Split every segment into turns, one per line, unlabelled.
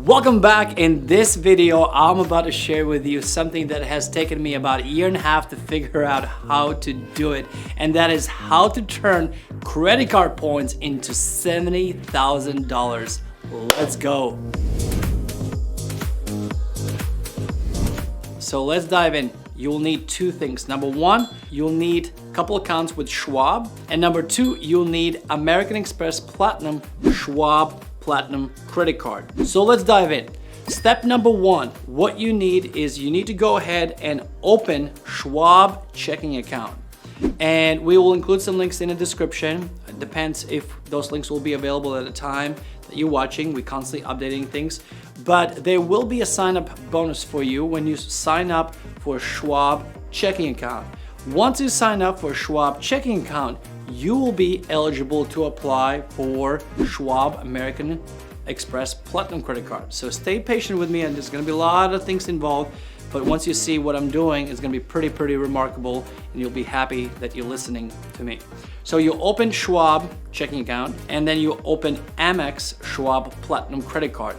Welcome back. In this video, I'm about to share with you something that has taken me about a year and a half to figure out how to do it, and that is how to turn credit card points into $70,000. Let's go. So let's dive in. You'll need two things. Number one, you'll need a couple accounts with Schwab, and number two, you'll need American Express Platinum Schwab Platinum credit card. So let's dive in. Step number one, what you need is you need to go ahead and open Schwab checking account. And we will include some links in the description. It depends if those links will be available at the time that you're watching. We're constantly updating things. But there will be a sign-up bonus for you when you sign up for a Schwab checking account. Once you sign up for a Schwab checking account, you will be eligible to apply for Schwab American Express Platinum credit card. So stay patient with me, and there's gonna be a lot of things involved, but once you see what I'm doing, it's gonna be pretty remarkable, and you'll be happy that you're listening to me. So you open Schwab checking account, and then you open Amex Schwab Platinum credit card.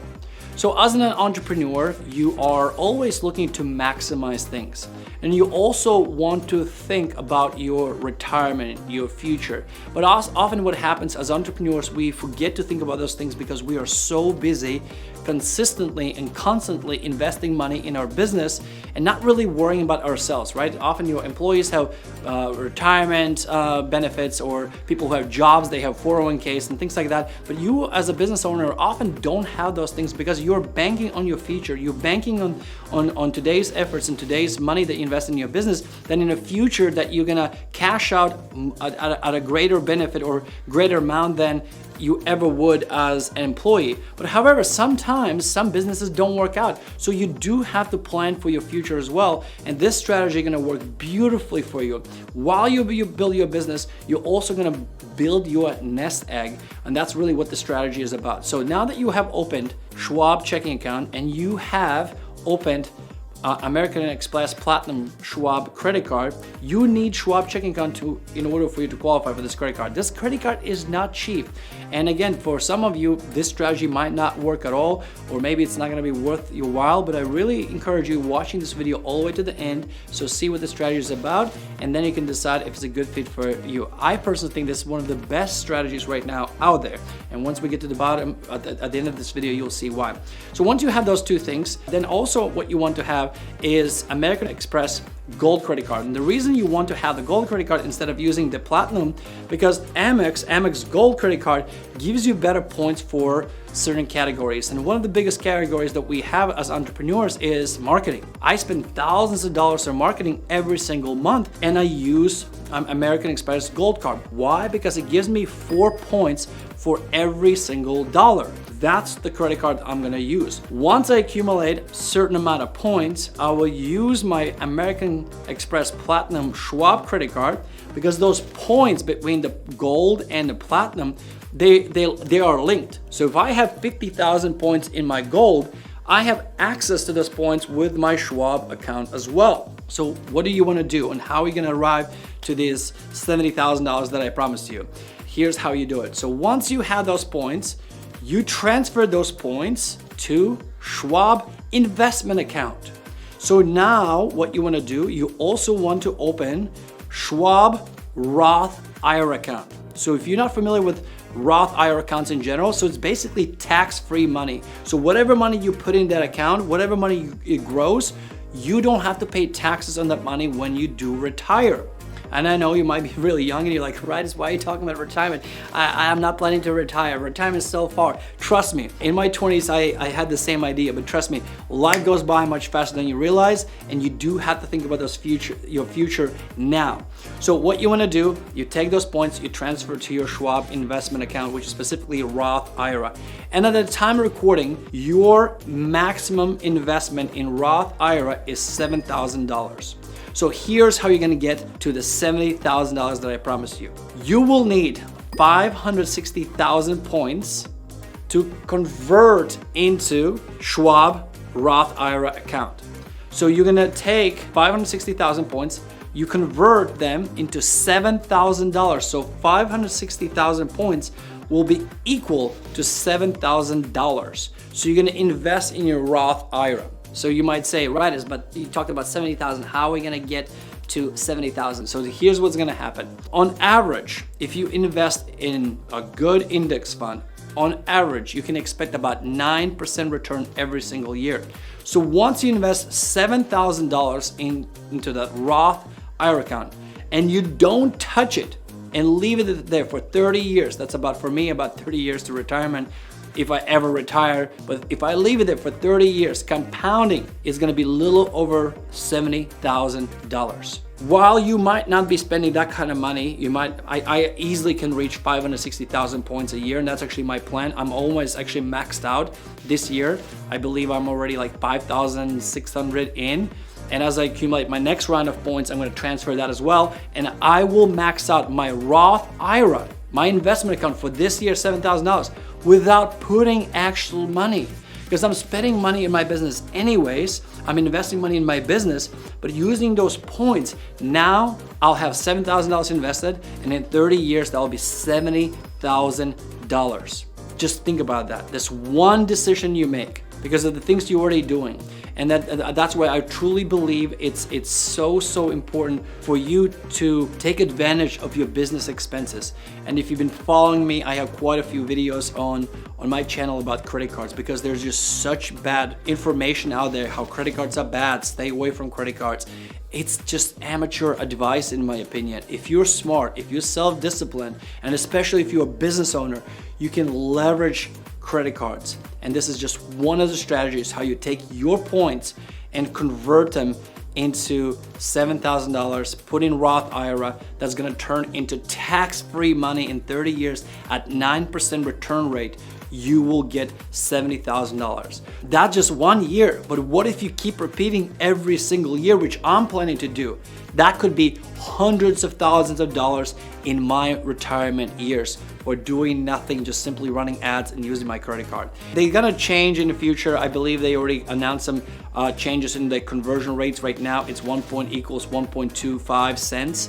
So as an entrepreneur, you are always looking to maximize things. And you also want to think about your retirement, your future. But often what happens as entrepreneurs, we forget to think about those things because we are so busy consistently and constantly investing money in our business and not really worrying about ourselves, right? Often your employees have retirement benefits, or people who have jobs, they have 401ks and things like that. But you as a business owner often don't have those things because you're banking on your future. You're banking on today's efforts and today's money that you invest in your business, then in the future that you're gonna cash out at a greater benefit or greater amount than you ever would as an employee. But however, sometimes some businesses don't work out. So you do have to plan for your future as well. And this strategy is gonna work beautifully for you. While you build your business, you're also gonna build your nest egg. And that's really what the strategy is about. So now that you have opened Schwab checking account and you have opened American Express Platinum Schwab credit card, you need Schwab checking account in order for you to qualify for this credit card. This credit card is not cheap. And again, for some of you, this strategy might not work at all, or maybe it's not gonna be worth your while, but I really encourage you watching this video all the way to the end, so see what the strategy is about, and then you can decide if it's a good fit for you. I personally think this is one of the best strategies right now out there. And once we get to the bottom, at the end of this video, you'll see why. So once you have those two things, then also what you want to have is American Express Gold credit card. And the reason you want to have the Gold credit card instead of using the Platinum, because Amex Gold credit card gives you better points for certain categories. And one of the biggest categories that we have as entrepreneurs is marketing. I spend thousands of dollars on marketing every single month, and I use American Express Gold card. Why? Because it gives me 4 points for every single dollar. That's the credit card I'm gonna use. Once I accumulate a certain amount of points, I will use my American Express Platinum Schwab credit card, because those points between the Gold and the Platinum, they are linked. So if I have 50,000 points in my Gold, I have access to those points with my Schwab account as well. So what do you wanna do, and how are you gonna arrive to this $70,000 that I promised you? Here's how you do it. So once you have those points, you transfer those points to Schwab investment account. So now what you want to do, you also want to open Schwab Roth IRA account. So if you're not familiar with Roth IRA accounts in general, so it's basically tax-free money. So whatever money you put in that account, whatever money it grows, you don't have to pay taxes on that money when you do retire. And I know you might be really young and you're like, Raitis, why are you talking about retirement? I'm not planning to retire. Retirement is so far. Trust me, in my 20s, I had the same idea, but trust me, life goes by much faster than you realize, and you do have to think about your future now. So what you wanna do, you take those points, you transfer to your Schwab investment account, which is specifically Roth IRA. And at the time of recording, your maximum investment in Roth IRA is $7,000. So here's how you're gonna get to the $70,000 that I promised you. You will need 560,000 points to convert into Schwab Roth IRA account. So you're gonna take 560,000 points, you convert them into $7,000. So 560,000 points will be equal to $7,000. So you're gonna invest in your Roth IRA. So you might say, Raitis, but you talked about 70,000. How are we gonna get to 70,000? So here's what's gonna happen. On average, if you invest in a good index fund, on average, you can expect about 9% return every single year. So once you invest $7,000 into that Roth IRA account and you don't touch it and leave it there for 30 years, that's for me, about 30 years to retirement, if I ever retire. But if I leave it there for 30 years, compounding is gonna be a little over $70,000. While you might not be spending that kind of money, I easily can reach 560,000 points a year, and that's actually my plan. I'm almost actually maxed out this year. I believe I'm already like 5,600 in. And as I accumulate my next round of points, I'm gonna transfer that as well. And I will max out my Roth IRA, my investment account for this year, $7,000, without putting actual money. Because I'm spending money in my business anyways, I'm investing money in my business, but using those points, now I'll have $7,000 invested, and in 30 years, that'll be $70,000. Just think about that. This one decision you make, because of the things you're already doing. And that's why I truly believe it's so important for you to take advantage of your business expenses. And if you've been following me, I have quite a few videos on my channel about credit cards, because there's just such bad information out there, how credit cards are bad, stay away from credit cards. It's just amateur advice in my opinion. If you're smart, if you're self-disciplined, and especially if you're a business owner, you can leverage credit cards. And this is just one of the strategies how you take your points and convert them into $7,000, put in Roth IRA that's gonna turn into tax-free money in 30 years at 9% return rate. You will get $70,000. That's just 1 year, but what if you keep repeating every single year, which I'm planning to do? That could be hundreds of thousands of dollars in my retirement years, or doing nothing, just simply running ads and using my credit card. They're gonna change in the future. I believe they already announced some changes in the conversion rates. Right now, it's 1 point equals 1.25 cents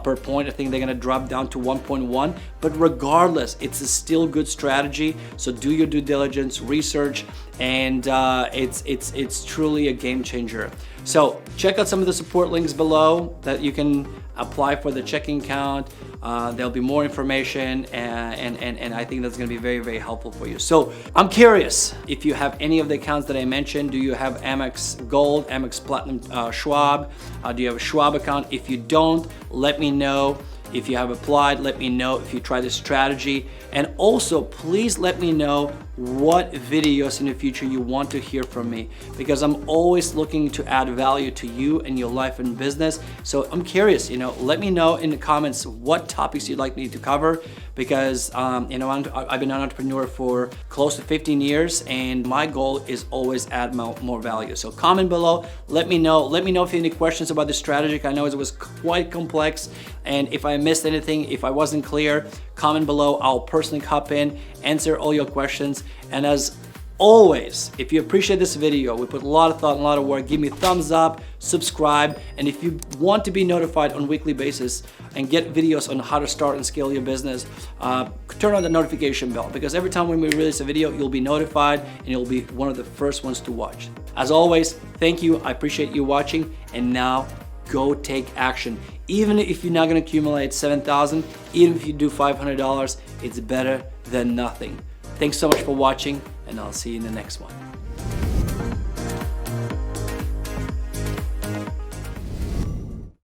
per point. I think they're gonna drop down to 1.1, but regardless, it's a still good strategy. So do your due diligence, research, and it's truly a game changer. So check out some of the support links below that you can apply for the checking account. There'll be more information, and I think that's gonna be very, very helpful for you. So I'm curious if you have any of the accounts that I mentioned. Do you have Amex Gold, Amex Platinum, Schwab? Do you have a Schwab account? If you don't, let me know. If you have applied, let me know if you try this strategy. And also, please let me know what videos in the future you want to hear from me, because I'm always looking to add value to you and your life and business. So I'm curious, let me know in the comments what topics you'd like me to cover, because I've been an entrepreneur for close to 15 years, and my goal is always add more value. So comment below, let me know if you have any questions about the strategy. I know it was quite complex, and if I missed anything, if I wasn't clear, comment below. I'll personally hop in, answer all your questions. And as always, if you appreciate this video, we put a lot of thought and a lot of work, give me a thumbs up, subscribe, and if you want to be notified on a weekly basis and get videos on how to start and scale your business, turn on the notification bell, because every time when we release a video, you'll be notified and you'll be one of the first ones to watch. As always, thank you. I appreciate you watching, and now go take action. Even if you're not gonna accumulate 7,000, even if you do $500, it's better than nothing. Thanks so much for watching, and I'll see you in the next one.